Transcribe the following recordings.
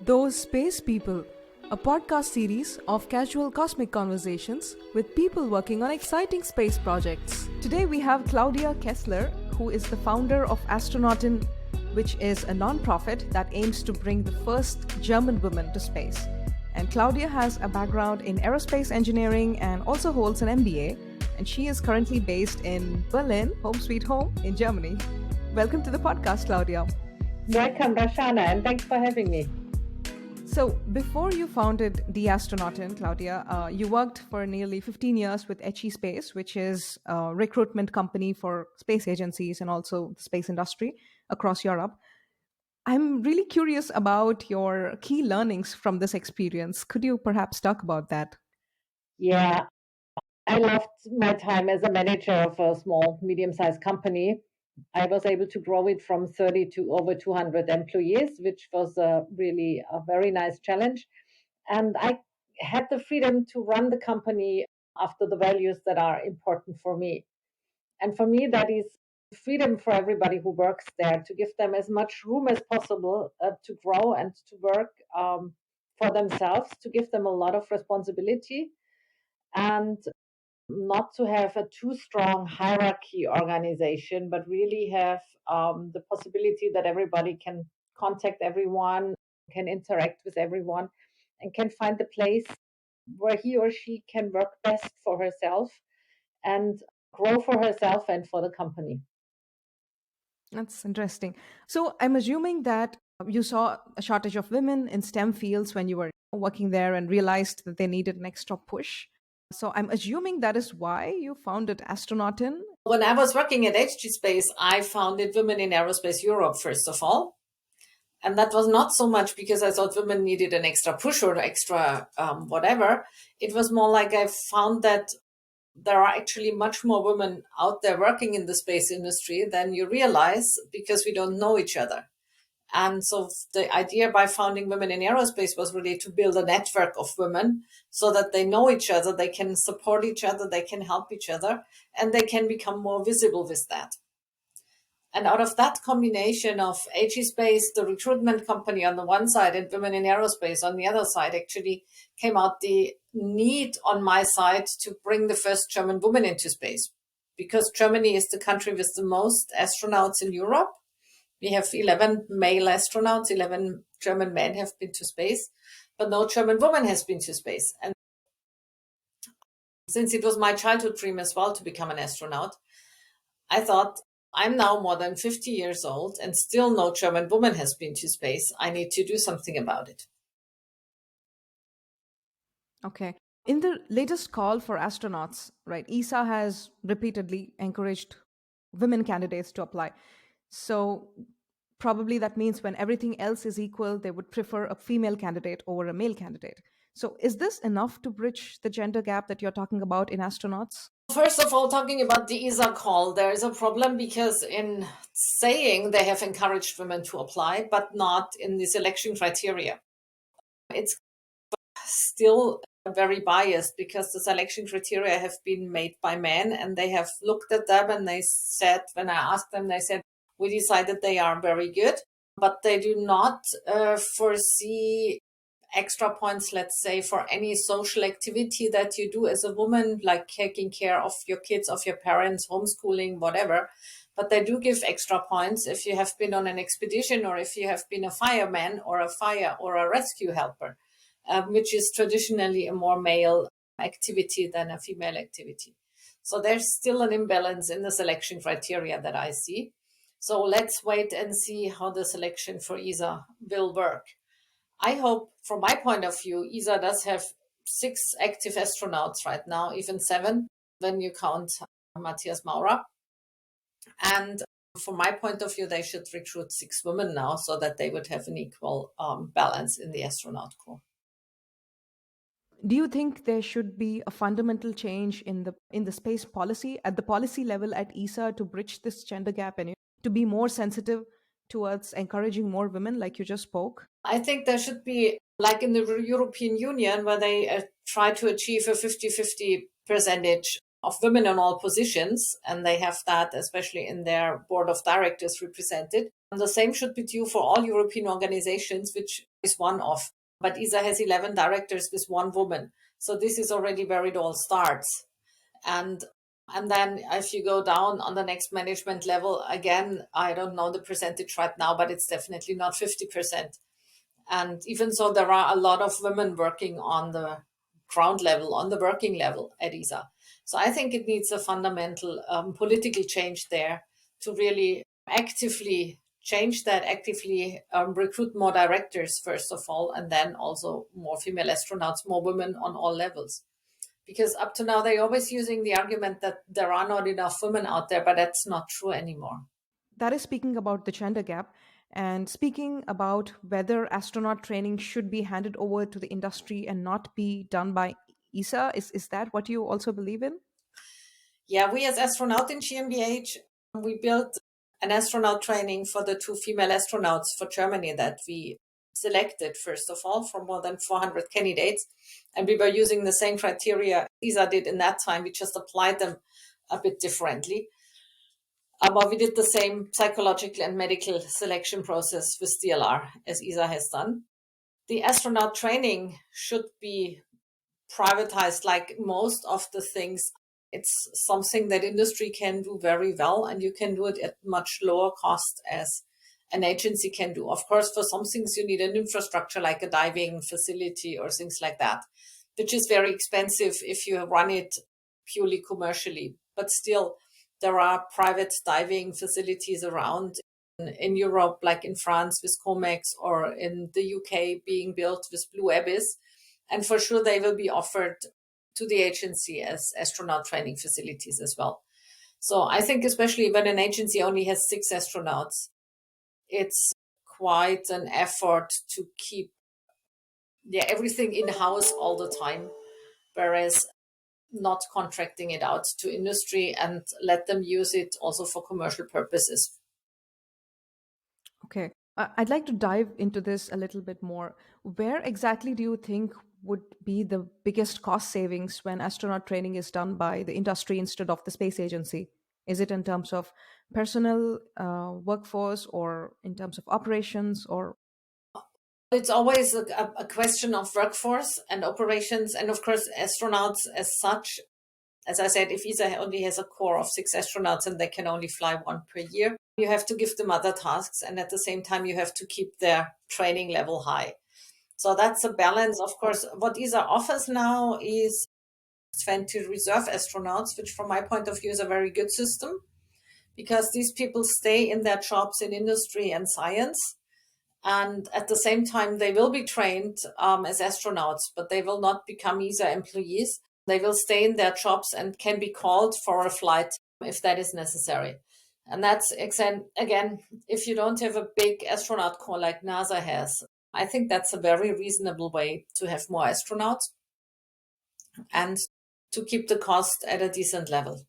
Those Space People, a podcast series of casual cosmic conversations with people working on exciting space projects. Today we have Claudia Kessler, who is the founder of Astronautin, which is a non-profit that aims to bring the first German woman to space. And Claudia has a background in aerospace engineering and also holds an MBA, and she is currently based in Berlin, home sweet home, in Germany. Welcome to the podcast, Claudia. Welcome, Rashana, and thanks for having me. So, before you founded the Astronautin, Claudia, you worked for nearly 15 years with HE Space, which is a recruitment company for space agencies and also the space industry across Europe. I'm really curious about your key learnings from this experience. Could you perhaps talk about that? Yeah, I loved my time as a manager of a small, medium-sized company. I was able to grow it from 30 to over 200 employees, which was really a very nice challenge. And I had the freedom to run the company after the values that are important for me. And for me, that is freedom for everybody who works there, to give them as much room as possible to grow and to work for themselves, to give them a lot of responsibility, and not to have a too strong hierarchy organization, but really have the possibility that everybody can contact everyone, can interact with everyone, and can find the place where he or she can work best for herself and grow for herself and for the company. That's interesting. So, I'm assuming that you saw a shortage of women in STEM fields when you were working there and realized that they needed an extra push. So, I'm assuming that is why you founded Astronautin. When I was working at HG Space, I founded Women in Aerospace Europe, first of all. And that was not so much because I thought women needed an extra push or extra whatever. It was more like I found that there are actually much more women out there working in the space industry than you realize because we don't know each other. And so the idea by founding Women in Aerospace was really to build a network of women so that they know each other, they can support each other, they can help each other, and they can become more visible with that. And out of that combination of HE Space, the recruitment company on the one side, and Women in Aerospace on the other side, actually came out the need on my side to bring the first German woman into space. Because Germany is the country with the most astronauts in Europe. We have 11 male astronauts, 11 German men have been to space, but no German woman has been to space. And since it was my childhood dream as well to become an astronaut, I thought, I'm now more than 50 years old and still no German woman has been to space. I need to do something about it. Okay. In the latest call for astronauts, right, ESA has repeatedly encouraged women candidates to apply. So probably that means when everything else is equal, they would prefer a female candidate over a male candidate. So is this enough to bridge the gender gap that you're talking about in astronauts? First of all, talking about the ESA call, there is a problem because in saying they have encouraged women to apply, but not in the selection criteria. It's still very biased because the selection criteria have been made by men and they have looked at them and they said, when I asked them, they said, we decided they are very good, but they do not foresee extra points, let's say, for any social activity that you do as a woman, like taking care of your kids, of your parents, homeschooling, whatever. But they do give extra points if you have been on an expedition or if you have been a fireman or a fire or a rescue helper, which is traditionally a more male activity than a female activity. So there's still an imbalance in the selection criteria that I see. So let's wait and see how the selection for ESA will work. I hope, from my point of view, ESA does have 6 active astronauts right now, even 7 when you count Matthias Maurer. And from my point of view, they should recruit 6 women now so that they would have an equal balance in the astronaut corps. Do you think there should be a fundamental change in the space policy at the policy level at ESA to bridge this gender gap and to be more sensitive towards encouraging more women, like you just spoke? I think there should be, like in the European Union, where they try to achieve a 50-50 percentage of women in all positions, and they have that especially in their board of directors represented. And the same should be due for all European organizations, which is one of. But ESA has 11 directors with one woman. So this is already where it all starts. And then if you go down on the next management level, again, I don't know the percentage right now, but it's definitely not 50%. And even so, there are a lot of women working on the ground level, on the working level at ESA. So I think it needs a fundamental political change there to really actively change that, actively recruit more directors, first of all, and then also more female astronauts, more women on all levels. Because up to now, they're always using the argument that there are not enough women out there, but that's not true anymore. That is speaking about the gender gap. And speaking about whether astronaut training should be handed over to the industry and not be done by ESA, is that what you also believe in? Yeah, we as Astronautin GmbH, we built an astronaut training for the 2 female astronauts for Germany that we selected, first of all, from more than 400 candidates. And we were using the same criteria ESA did in that time. We just applied them a bit differently. But we did the same psychological and medical selection process with DLR as ESA has done. The astronaut training should be privatized, like most of the things. It's something that industry can do very well, and you can do it at much lower cost as an agency can do. Of course, for some things you need an infrastructure like a diving facility or things like that, which is very expensive if you run it purely commercially. But still, there are private diving facilities around in Europe, like in France with Comex, or in the UK being built with Blue Abyss. And for sure, they will be offered to the agency as astronaut training facilities as well. So I think especially when an agency only has 6 astronauts, it's quite an effort to keep everything in-house all the time, whereas not contracting it out to industry and let them use it also for commercial purposes. Okay. I'd like to dive into this a little bit more. Where exactly do you think would be the biggest cost savings when astronaut training is done by the industry instead of the space agency? Is it in terms of personnel, workforce, or in terms of operations, or? It's always a question of workforce and operations, and of course, astronauts as such. As I said, if ESA only has a core of 6 astronauts and they can only fly 1 per year, you have to give them other tasks. And at the same time, you have to keep their training level high. So that's a balance. Of course, what ESA offers now is 20 reserve astronauts, which from my point of view is a very good system, because these people stay in their jobs in industry and science. And at the same time, they will be trained as astronauts, but they will not become ESA employees. They will stay in their jobs and can be called for a flight if that is necessary. And that's, again, if you don't have a big astronaut corps like NASA has, I think that's a very reasonable way to have more astronauts and to keep the cost at a decent level.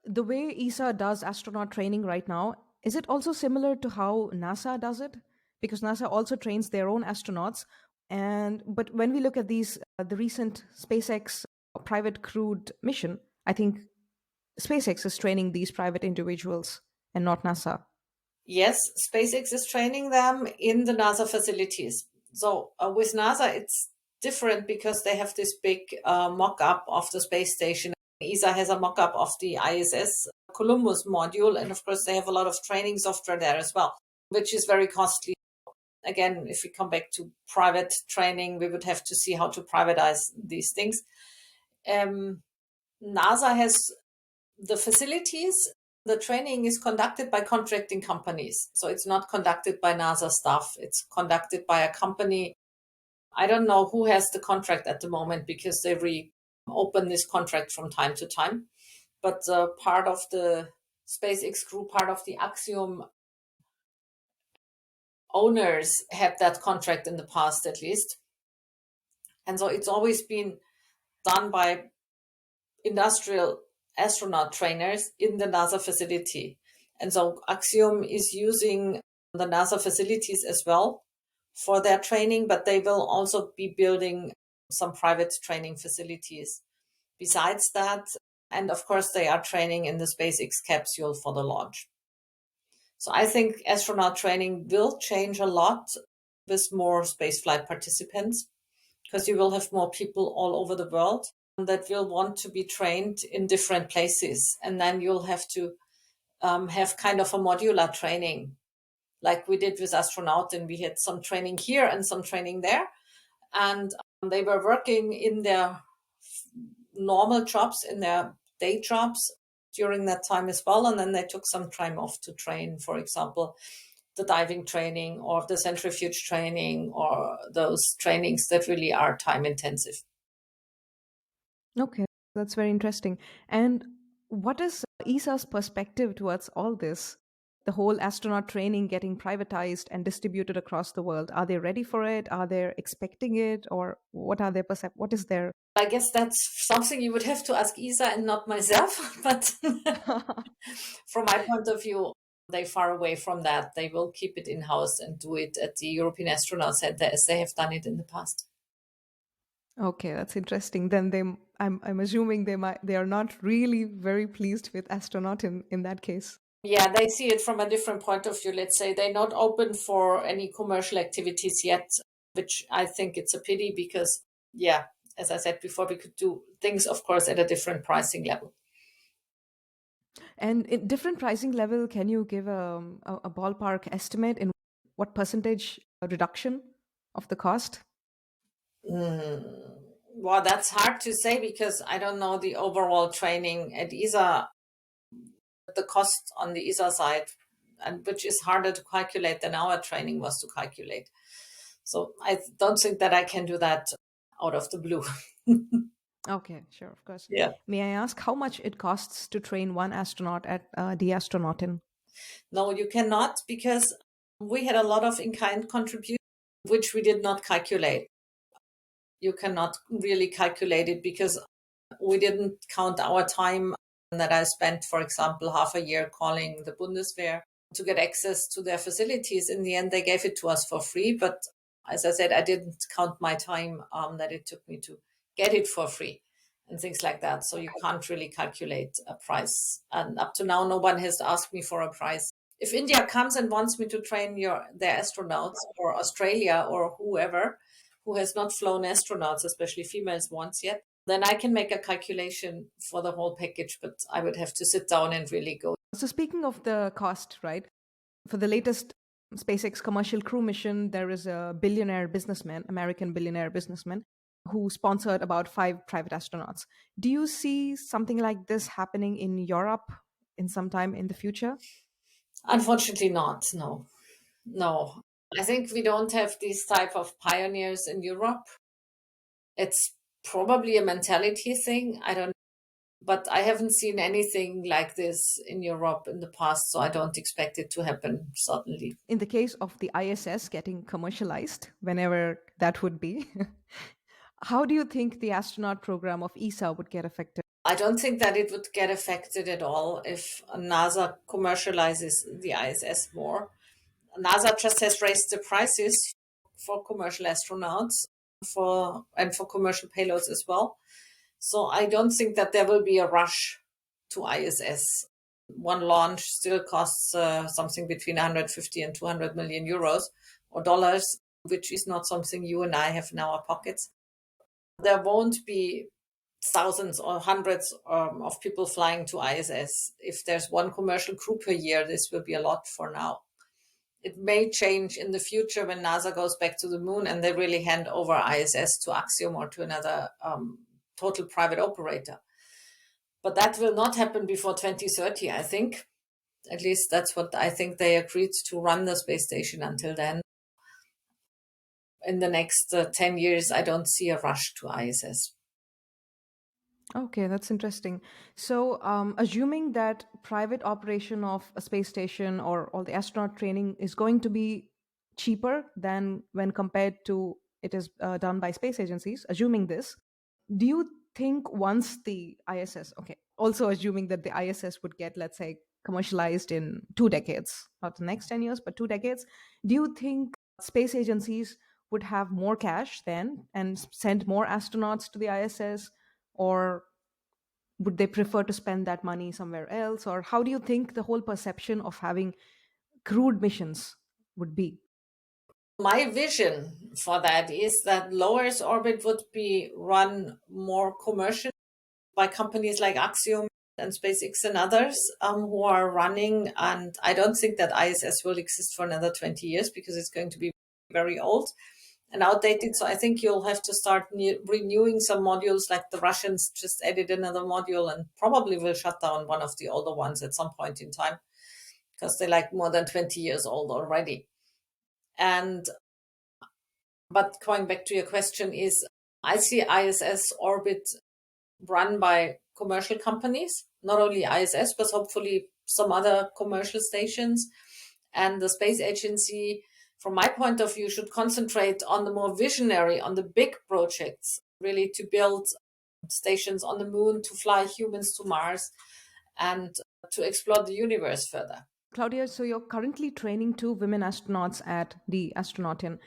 The way ESA does astronaut training right now, is it also similar to how NASA does it? Because NASA also trains their own astronauts. But when we look at these, the recent SpaceX private crewed mission, I think SpaceX is training these private individuals and not NASA. Yes, SpaceX is training them in the NASA facilities. So with NASA, it's different because they have this big mock-up of the space station. ESA has a mock-up of the ISS Columbus module, and of course they have a lot of training software there as well, which is very costly. Again, if we come back to private training, we would have to see how to privatize these things. NASA has the facilities. The training is conducted by contracting companies. So it's not conducted by NASA staff. It's conducted by a company. I don't know who has the contract at the moment because they reopen this contract from time to time. But part of the SpaceX crew, part of the Axiom owners had that contract in the past at least. And so it's always been done by industrial astronaut trainers in the NASA facility. And so Axiom is using the NASA facilities as well for their training, but they will also be building some private training facilities. Besides that, And of course, they are training in the SpaceX capsule for the launch. So I think astronaut training will change a lot with more spaceflight participants, because you will have more people all over the world that will want to be trained in different places. And then you'll have to have kind of a modular training, like we did with Astronautin. We had some training here and some training there. And they were working in their normal jobs, in their day jobs during that time as well. And then they took some time off to train, for example, the diving training or the centrifuge training or those trainings that really are time intensive. Okay, that's very interesting. And what is ESA's perspective towards all this? The whole astronaut training getting privatized and distributed across the world. Are they ready for it? Are they expecting it? Or what are their what is their I guess that's something you would have to ask ESA and not myself. But from my point of view, they're far away from that. They will keep it in-house and do it at the European Astronaut Center as they have done it in the past. Okay, that's interesting. Then I'm assuming they are not really very pleased with Astronaut in that case. Yeah, they see it from a different point of view. Let's say they're not open for any commercial activities yet, which I think it's a pity because, yeah, as I said before, we could do things, of course, at a different pricing level. And in different pricing level, can you give a ballpark estimate in what percentage reduction of the cost? Well, that's hard to say because I don't know the overall training at ESA, the cost on the ESA side, and which is harder to calculate than our training was to calculate. So I don't think that I can do that out of the blue. Okay, sure, of course. Yeah. May I ask how much it costs to train one astronaut at the Astronautin? No, you cannot, because we had a lot of in-kind contributions, which we did not calculate. You cannot really calculate it because we didn't count our time that I spent, for example, half a year calling the Bundeswehr to get access to their facilities. In the end, they gave it to us for free. But as I said, I didn't count my time that it took me to get it for free and things like that. So you can't really calculate a price. And up to now, no one has asked me for a price. If India comes and wants me to train their astronauts, or Australia or whoever who has not flown astronauts, especially females, once yet, then I can make a calculation for the whole package, but I would have to sit down and really go. So speaking of the cost, right? For the latest SpaceX commercial crew mission, there is a billionaire businessman, American billionaire businessman, who sponsored about 5 private astronauts. Do you see something like this happening in Europe in some time in the future? Unfortunately not, no. No. I think we don't have these type of pioneers in Europe. It's probably a mentality thing. I don't, but I haven't seen anything like this in Europe in the past, so I don't expect it to happen suddenly. In the case of the ISS getting commercialized, whenever that would be, how do you think the astronaut program of ESA would get affected? I don't think that it would get affected at all if NASA commercializes the ISS more. NASA just has raised the prices for commercial astronauts for commercial payloads as well. So I don't think that there will be a rush to ISS. One launch still costs something between 150 and 200 million euros or dollars, which is not something you and I have in our pockets. There won't be thousands or hundreds of people flying to ISS. If there's one commercial crew per year, this will be a lot for now. It may change in the future when NASA goes back to the moon and they really hand over ISS to Axiom or to another total private operator. But that will not happen before 2030, I think. At least that's what I think they agreed to run the space station until then. In the next 10 years, I don't see a rush to ISS. Okay, that's interesting. So, assuming that private operation of a space station or all the astronaut training is going to be cheaper than when compared to it is done by space agencies, assuming this, do you think once the ISS, okay, also assuming that the ISS would get, let's say, commercialized in 2 decades, not the next 10 years, but 2 decades, do you think space agencies would have more cash then and send more astronauts to the ISS? Or would they prefer to spend that money somewhere else? Or how do you think the whole perception of having crewed missions would be? My vision for that is that low Earth orbit would be run more commercially by companies like Axiom and SpaceX and others who are running. And I don't think that ISS will exist for another 20 years because it's going to be very old and outdated. So I think you'll have to start renewing some modules, like the Russians just added another module and probably will shut down one of the older ones at some point in time because they're like more than 20 years old already. And but going back to your question is, I see ISS orbit run by commercial companies, not only ISS, but hopefully some other commercial stations. And the space agency, from my point of view, should concentrate on the more visionary, on the big projects, really to build stations on the moon, to fly humans to Mars, and to explore the universe further. Claudia, so you're currently training 2 women astronauts at the Astronautin.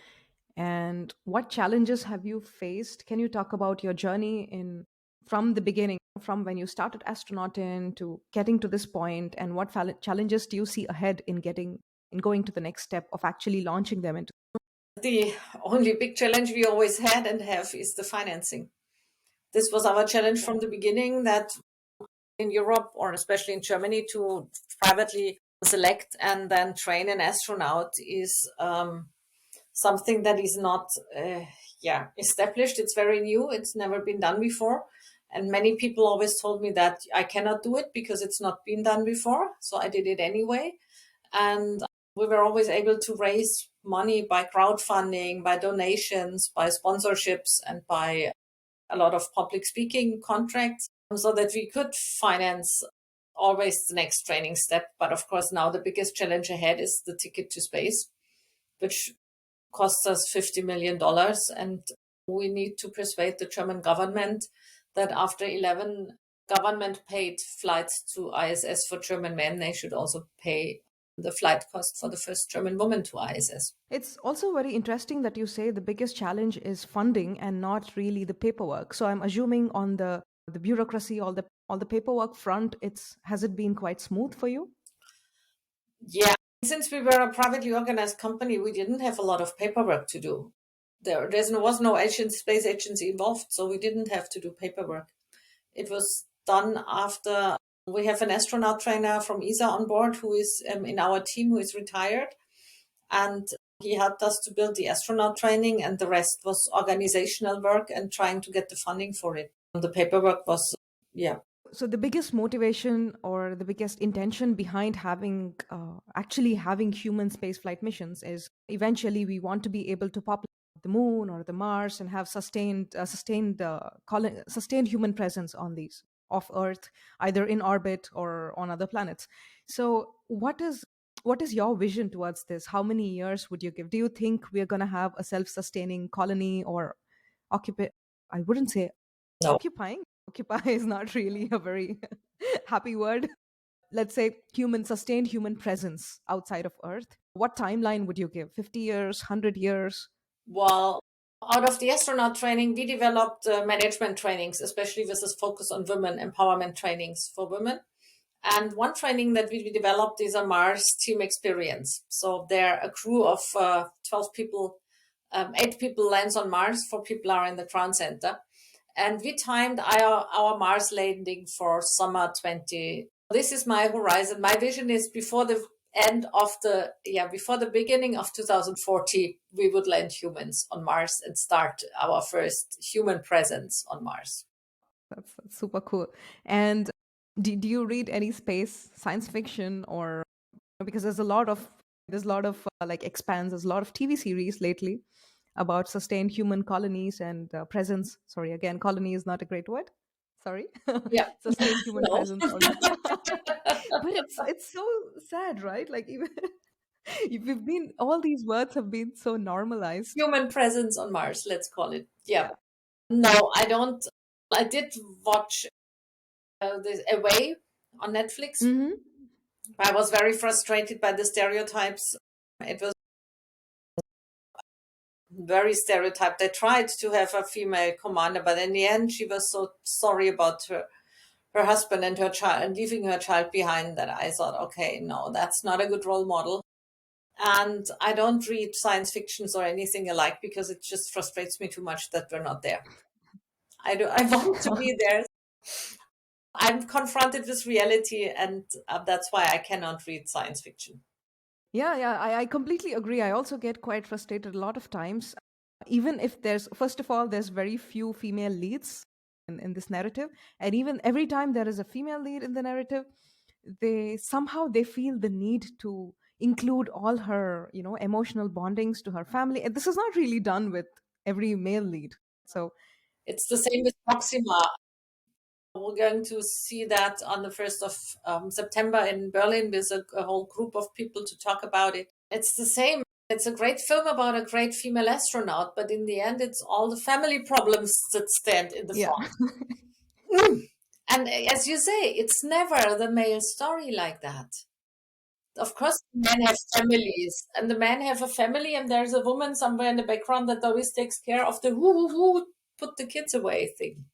And what challenges have you faced? Can you talk about your journey in from the beginning, from when you started Astronautin to getting to this point, and what challenges do you see ahead in going to the next step of actually launching them into? The only big challenge we always had and have is the financing. This was our challenge from the beginning, that in Europe, or especially in Germany, to privately select and then train an astronaut is something that is not established. It's very new. It's never been done before. And many people always told me that I cannot do it because it's not been done before. So I did it anyway. And we were always able to raise money by crowdfunding, by donations, by sponsorships, and by a lot of public speaking contracts, so that we could finance always the next training step. But of course, now the biggest challenge ahead is the ticket to space, which costs us $50 million. And we need to persuade the German government that after 11 government paid flights to ISS for German men, they should also pay the flight cost for the first German woman to ISS. It's also very interesting that you say the biggest challenge is funding and not really the paperwork. So I'm assuming on the bureaucracy, all the paperwork front, has it been quite smooth for you? Yeah, since we were a privately organized company, we didn't have a lot of paperwork to do. There was no space agency involved, so we didn't have to do paperwork. It was done after. We have an astronaut trainer from ESA on board who is in our team, who is retired. And he helped us to build the astronaut training, and the rest was organizational work and trying to get the funding for it. The paperwork was, yeah. So the biggest motivation or the biggest intention behind actually having human spaceflight missions is eventually we want to be able to populate the moon or the Mars and have sustained human presence on these off Earth, either in orbit or on other planets. So what is your vision towards this? How many years would you give? Do you think we're going to have a self-sustaining colony or occupy? I wouldn't say No. occupying. Occupy is not really a very happy word. Let's say sustained human presence outside of Earth. What timeline would you give? 50 years, 100 years? Well, out of the astronaut training, we developed management trainings, especially with this focus on women, empowerment trainings for women. And one training that we developed is a Mars team experience. So there, a crew of 12 people, 8 people lands on Mars, 4 people are in the ground center. And we timed our Mars landing for summer 20. This is my horizon. My vision is before the beginning of 2040, we would land humans on Mars and start our first human presence on Mars. That's super cool. And do you read any space science fiction, or because there's a lot of like Expanse, there's a lot of TV series lately about sustained human colonies and presence. Sorry, again, colony is not a great word. Sorry. Yeah. Sustained human No. presence. But it's so sad, right? Like even all these words have been so normalized. Human presence on Mars, let's call it. Yeah. No, I don't. I did watch this Away on Netflix. Mm-hmm. I was very frustrated by the stereotypes. It was very stereotyped. They tried to have a female commander, but in the end, she was so sorry about her her husband and her child and leaving her child behind, that I thought, okay, no, that's not a good role model. And I don't read science fictions or anything alike because it just frustrates me too much that we're not there. I want to be there. I'm confronted with reality, and that's why I cannot read science fiction. Yeah, I completely agree. I also get quite frustrated a lot of times. Even if first of all, there's very few female leads in this narrative. And even every time there is a female lead in the narrative, they feel the need to include all her, emotional bondings to her family. And this is not really done with every male lead. So it's the same with Proxima. We're going to see that on the 1st of September in Berlin with a whole group of people to talk about it. It's the same. It's a great film about a great female astronaut, but in the end, it's all the family problems that stand in the front. And as you say, it's never the male story like that. Of course, men have families, and the men have a family, and there's a woman somewhere in the background that always takes care of the who put the kids away thing.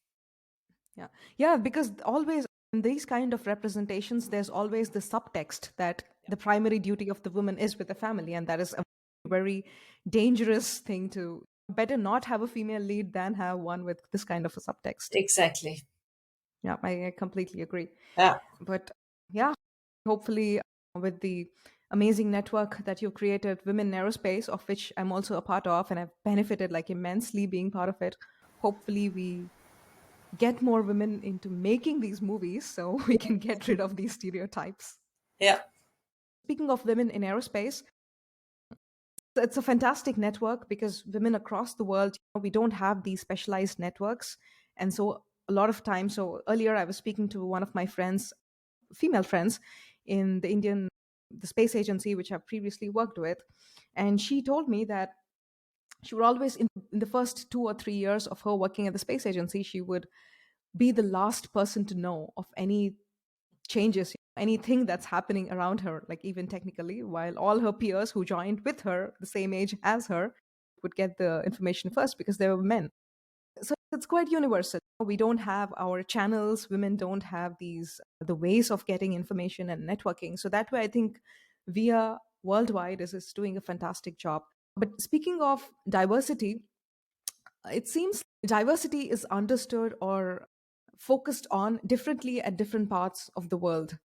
Yeah, because always in these kind of representations, there's always the subtext that the primary duty of the woman is with the family, and that is a very dangerous thing. To better not have a female lead than have one with this kind of a subtext. Exactly. Yeah, I completely agree. Yeah. But yeah, hopefully with the amazing network that you've created, Women in Aerospace, of which I'm also a part of, and I've benefited like immensely being part of it. Hopefully we get more women into making these movies so we can get rid of these stereotypes. Yeah. Speaking of women in aerospace, it's a fantastic network because women across the world, we don't have these specialized networks. And so a lot of times, so earlier I was speaking to one of my friends, female friends in the space agency, which I've previously worked with. And she told me that she would always, in the first 2 or 3 years of her working at the space agency, she would be the last person to know of any changes, anything that's happening around her, like even technically, while all her peers who joined with her, the same age as her, would get the information first because they were men. So it's quite universal. We don't have our channels, women don't have the ways of getting information and networking. So that way, I think VIA worldwide is doing a fantastic job. But speaking of diversity, it seems diversity is understood or focused on differently at different parts of the world.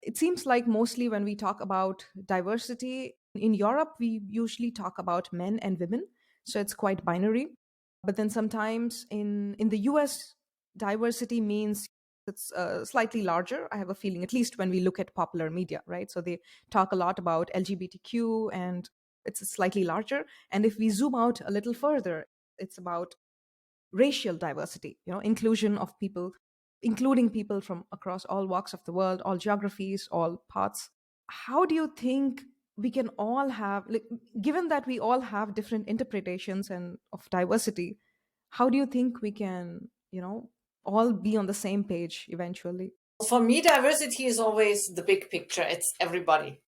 It seems like mostly when we talk about diversity in Europe, we usually talk about men and women. So it's quite binary. But then sometimes in the US, diversity means it's slightly larger. I have a feeling, at least when we look at popular media, right? So they talk a lot about LGBTQ and it's slightly larger. And if we zoom out a little further, it's about racial diversity, inclusion of people, including people from across all walks of the world, all geographies, all paths. How do you think we can all have, like, given that we all have different interpretations and of diversity, how do you think we can, all be on the same page eventually? For me, diversity is always the big picture. It's everybody.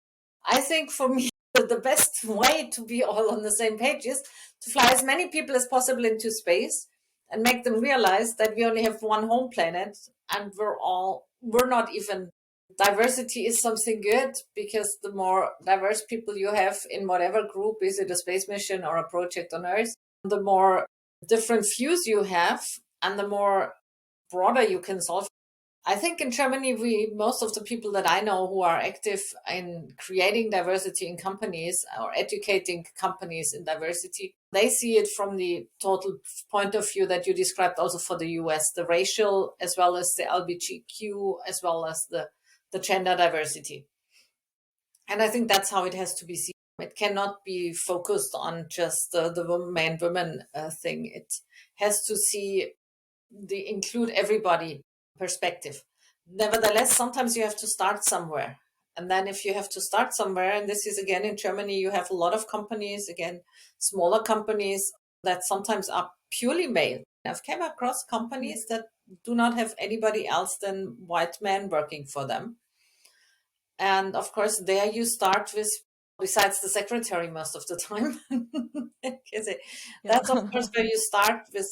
I think for me, the best way to be all on the same page is to fly as many people as possible into space and make them realize that we only have one home planet and we're not even. Diversity is something good because the more diverse people you have in whatever group, is it a space mission or a project on Earth, the more different views you have and the more broader you can solve. I think in Germany, most of the people that I know who are active in creating diversity in companies or educating companies in diversity, they see it from the total point of view that you described also for the US, the racial as well as the LGBTQ as well as the gender diversity. And I think that's how it has to be seen. It cannot be focused on just the man-woman thing. It has to include everybody perspective. Nevertheless, sometimes you have to start somewhere. And then if you have to start somewhere, and this is again in Germany, you have a lot of companies, again, smaller companies that sometimes are purely male. I've come across companies that do not have anybody else than white men working for them. And of course, there you start with, besides the secretary most of the time. That's of course where you start with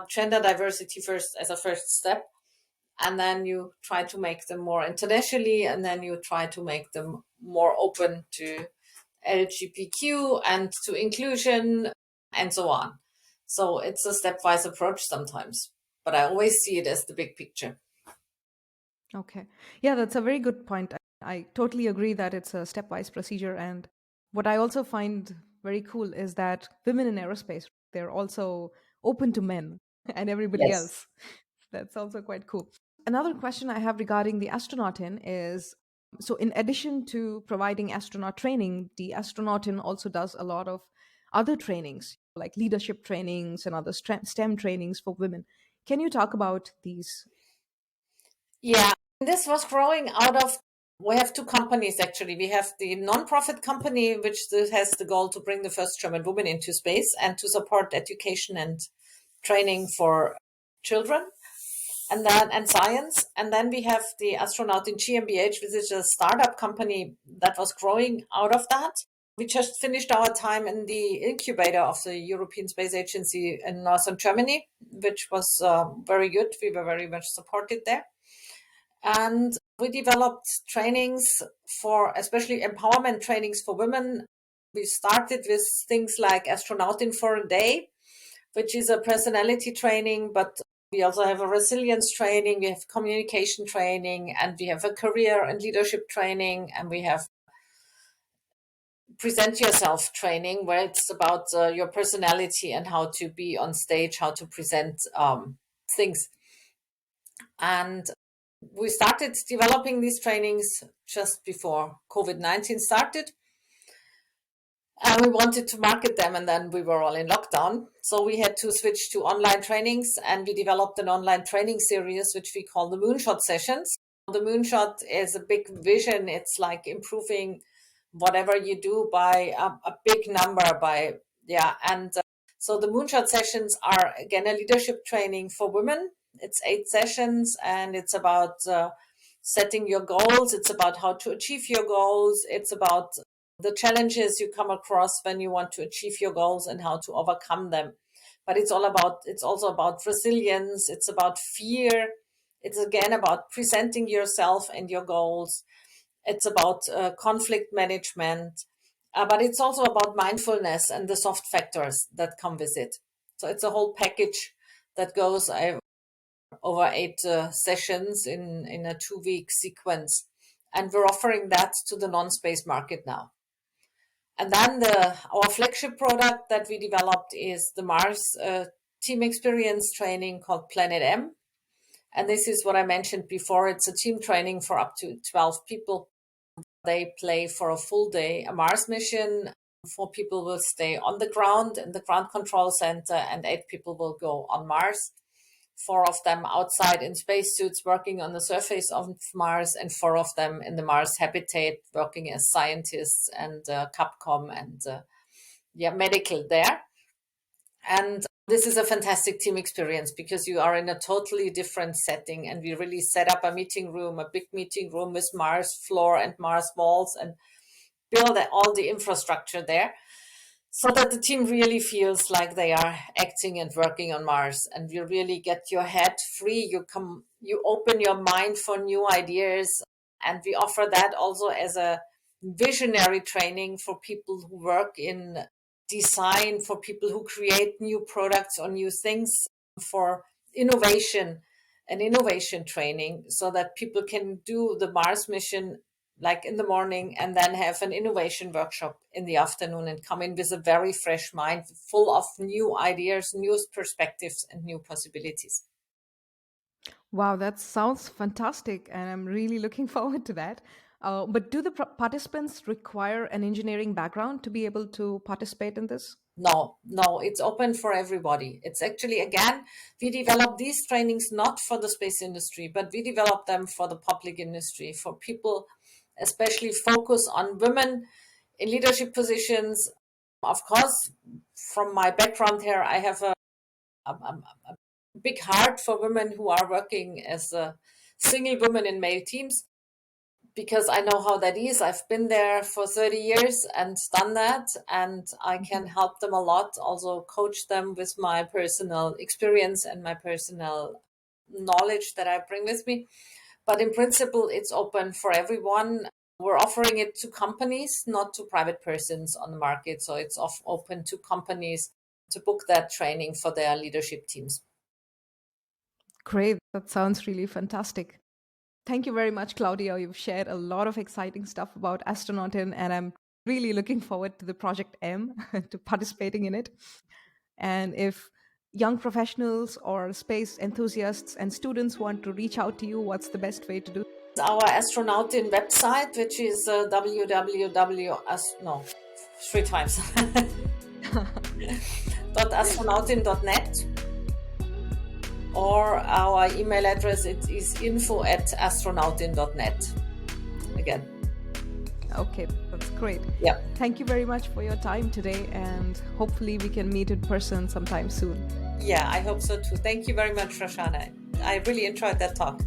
gender diversity first as a first step. and then you try to make them more internationally, and then you try to make them more open to LGBTQ and to inclusion and so on. So it's a stepwise approach sometimes, but I always see it as the big picture. Okay. Yeah, that's a very good point. I totally agree that it's a stepwise procedure. And what I also find very cool is that women in aerospace, they're also open to men and everybody Yes. else. That's also quite cool. Another question I have regarding the Astronautin is, so in addition to providing astronaut training, the Astronautin also does a lot of other trainings, like leadership trainings and other STEM trainings for women. Can you talk about these? Yeah, this was growing out of, we have two companies actually. We have the non-profit company, which has the goal to bring the first German woman into space and to support education and training for children and science. And then we have the Astronaut in GmbH, which is a startup company that was growing out of that. We just finished our time in the incubator of the European Space Agency in Northern Germany, which was very good. We were very much supported there. And we developed trainings for, especially empowerment trainings for women. We started with things like Astronautin for a day, which is a personality training, but we also have a resilience training, we have communication training, and we have a career and leadership training, and we have present yourself training, where it's about your personality and how to be on stage, how to present things. And we started developing these trainings just before COVID-19 started. And we wanted to market them, and then we were all in lockdown. So we had to switch to online trainings, and we developed an online training series, which we call the Moonshot Sessions. The Moonshot is a big vision. It's like improving whatever you do by a big number so the Moonshot Sessions are, again, a leadership training for women. It's 8 sessions, and it's about setting your goals. It's about how to achieve your goals. It's about the challenges you come across when you want to achieve your goals and how to overcome them. But it's also about resilience. It's about fear. It's again about presenting yourself and your goals. It's about conflict management, but it's also about mindfulness and the soft factors that come with it. So it's a whole package that goes over 8 sessions in a 2-week sequence. And we're offering that to the non-space market now. And then our flagship product that we developed is the Mars team experience training called Planet M. And this is what I mentioned before. It's a team training for up to 12 people. They play for a full day a Mars mission. 4 people will stay on the ground in the ground control center, and 8 people will go on Mars. 4 of them outside in spacesuits working on the surface of Mars, and 4 of them in the Mars habitat working as scientists and Capcom and medical there. And this is a fantastic team experience because you are in a totally different setting, and we really set up a meeting room, a big meeting room with Mars floor and Mars walls, and build all the infrastructure there, so that the team really feels like they are acting and working on Mars, and you really get your head free. You open your mind for new ideas, and we offer that also as a visionary training for people who work in design, for people who create new products or new things, for innovation and innovation training, so that people can do the Mars mission like in the morning and then have an innovation workshop in the afternoon and come in with a very fresh mind, full of new ideas, new perspectives, and new possibilities. Wow, that sounds fantastic, and I'm really looking forward to that. But do the participants require an engineering background to be able to participate in this? No, it's open for everybody. It's actually, again, we develop these trainings not for the space industry, but we develop them for the public industry, for people, especially focus on women in leadership positions. Of course, from my background here, I have a big heart for women who are working as a single woman in male teams, because I know how that is. I've been there for 30 years and done that, and I can help them a lot, also coach them with my personal experience and my personal knowledge that I bring with me. But in principle, it's open for everyone. We're offering it to companies, not to private persons on the market. So it's open to companies to book that training for their leadership teams. Great. That sounds really fantastic. Thank you very much, Claudia. You've shared a lot of exciting stuff about Astronautin, and I'm really looking forward to the Project M, to participating in it. And if young professionals or space enthusiasts and students want to reach out to you, what's the best way to do? Our Astronautin website, which is .astronautin.net, or our email address is info@astronautin.net. Again. Okay, that's great. Yeah. Thank you very much for your time today, and hopefully we can meet in person sometime soon. Yeah, I hope so too. Thank you very much, Roshana. I really enjoyed that talk.